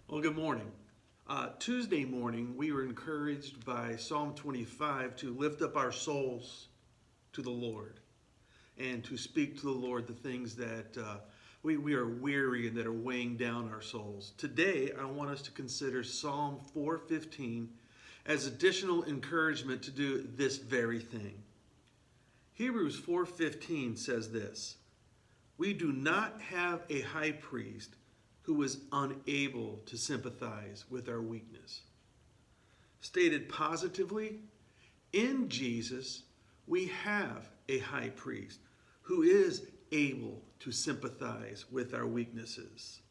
Well, good morning. Tuesday morning, we were encouraged by Psalm 25 to lift up our souls to the Lord and to speak to the Lord the things that we are weary and that are weighing down our souls. Today, I want us to consider Psalm 4:15 as additional encouragement to do this very thing. Hebrews 4:15 says this: "We do not have a high priest who is unable to sympathize with our weakness." Stated positively, in Jesus, we have a high priest who is able to sympathize with our weaknesses.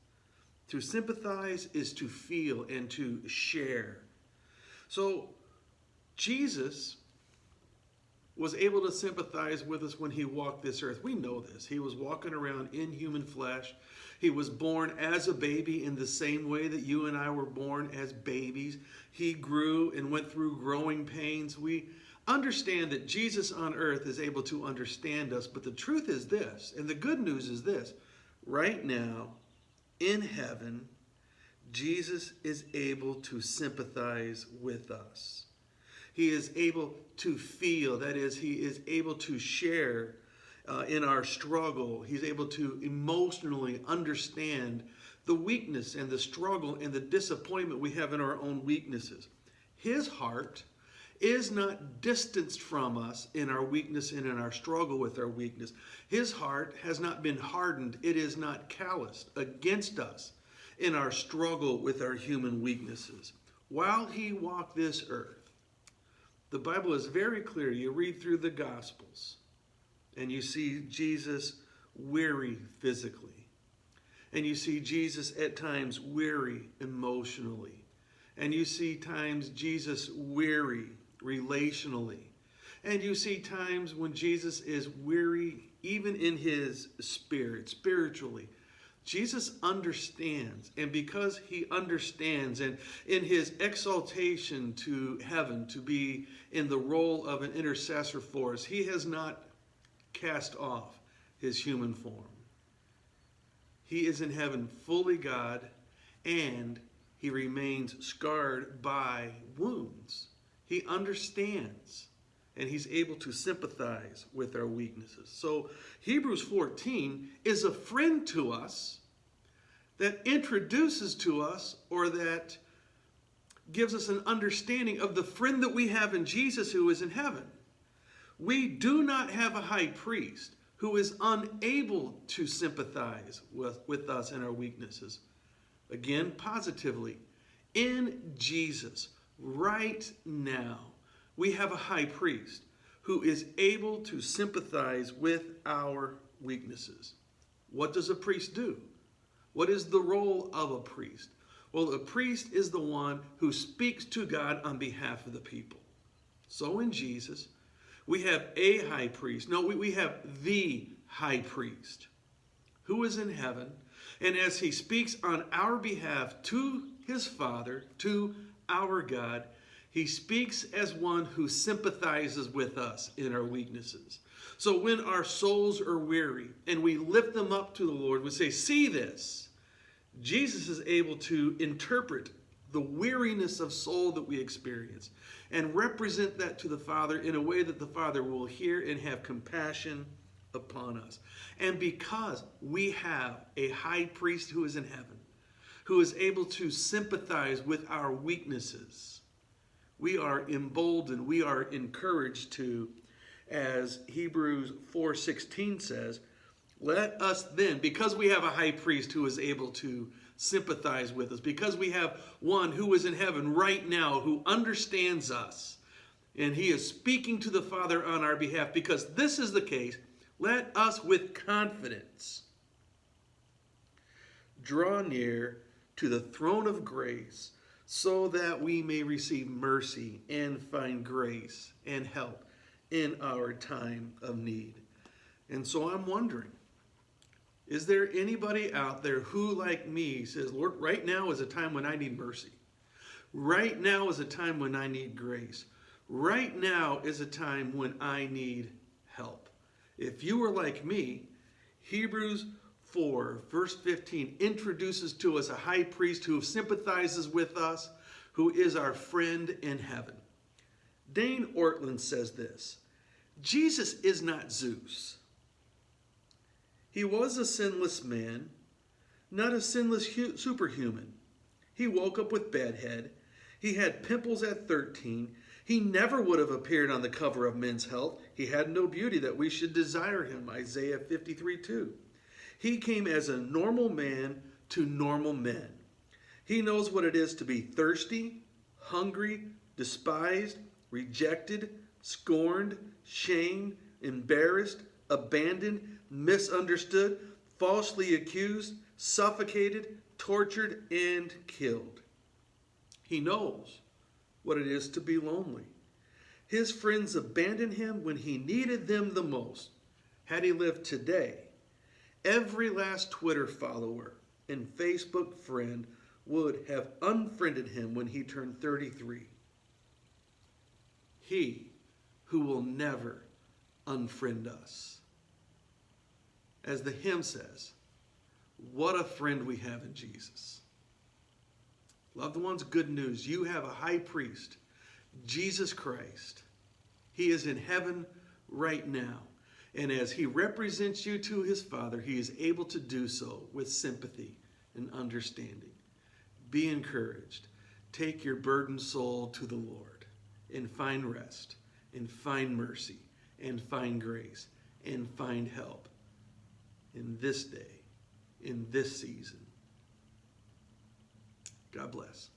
To sympathize is to feel and to share. So, Jesus was able to sympathize with us when he walked this earth. We know this. He was walking around in human flesh. He was born as a baby in the same way that you and I were born as babies. He grew and went through growing pains. We understand that Jesus on earth is able to understand us, but the truth is this, and the good news is this: right now, in heaven, Jesus is able to sympathize with us. He is able to feel, that is, he is able to share in our struggle. He's able to emotionally understand the weakness and the struggle and the disappointment we have in our own weaknesses. His heart is not distanced from us in our weakness and in our struggle with our weakness. His heart has not been hardened. It is not calloused against us in our struggle with our human weaknesses. While he walked this earth, the Bible is very clear. You read through the Gospels and you see Jesus weary physically. And you see Jesus at times weary emotionally. And you see times Jesus weary relationally. And you see times when Jesus is weary even in his spirit, spiritually. Jesus understands, and because he understands, and in his exaltation to heaven to be in the role of an intercessor for us, he has not cast off his human form. He is in heaven fully God, and he remains scarred by wounds. He understands, and he's able to sympathize with our weaknesses. So Hebrews 14 is a friend to us that introduces to us, or that gives us an understanding of the friend that we have in Jesus who is in heaven. We do not have a high priest who is unable to sympathize with us in our weaknesses. Again, positively, in Jesus, right now, we have a high priest who is able to sympathize with our weaknesses. What does a priest do? What is the role of a priest? Well, a priest is the one who speaks to God on behalf of the people. So in Jesus, we have a high priest. No, we have the high priest who is in heaven. And as he speaks on our behalf to his Father, to our God, he speaks as one who sympathizes with us in our weaknesses. So when our souls are weary and we lift them up to the Lord, we say, "See this." Jesus is able to interpret the weariness of soul that we experience and represent that to the Father in a way that the Father will hear and have compassion upon us. And because we have a high priest who is in heaven, who is able to sympathize with our weaknesses, we are emboldened, we are encouraged to, as Hebrews 4:16 says, "Let us then," because we have a high priest who is able to sympathize with us, because we have one who is in heaven right now who understands us, and he is speaking to the Father on our behalf, because this is the case, let us with confidence draw near to the throne of grace, so that we may receive mercy and find grace and help in our time of need. And so I'm wondering, is there anybody out there who, like me, says, "Lord, right now is a time when I need mercy. Right now is a time when I need grace. Right now is a time when I need help"? If you were like me, Hebrews 4, verse 15, introduces to us a high priest who sympathizes with us, who is our friend in heaven. Dane Ortland says this: Jesus is not Zeus. He was a sinless man, not a sinless superhuman. He woke up with bad head. He had pimples at 13. He never would have appeared on the cover of Men's Health. He had no beauty that we should desire him, Isaiah 53:2. He came as a normal man to normal men. He knows what it is to be thirsty, hungry, despised, rejected, scorned, shamed, embarrassed, abandoned, misunderstood, falsely accused, suffocated, tortured, and killed. He knows what it is to be lonely. His friends abandoned him when he needed them the most. Had he lived today, every last Twitter follower and Facebook friend would have unfriended him when he turned 33. He who will never unfriend us. As the hymn says, what a friend we have in Jesus. Loved ones, good news. You have a high priest, Jesus Christ. He is in heaven right now. And as he represents you to his Father, he is able to do so with sympathy and understanding. Be encouraged. Take your burdened soul to the Lord and find rest and find mercy and find grace and find help in this day, in this season. God bless.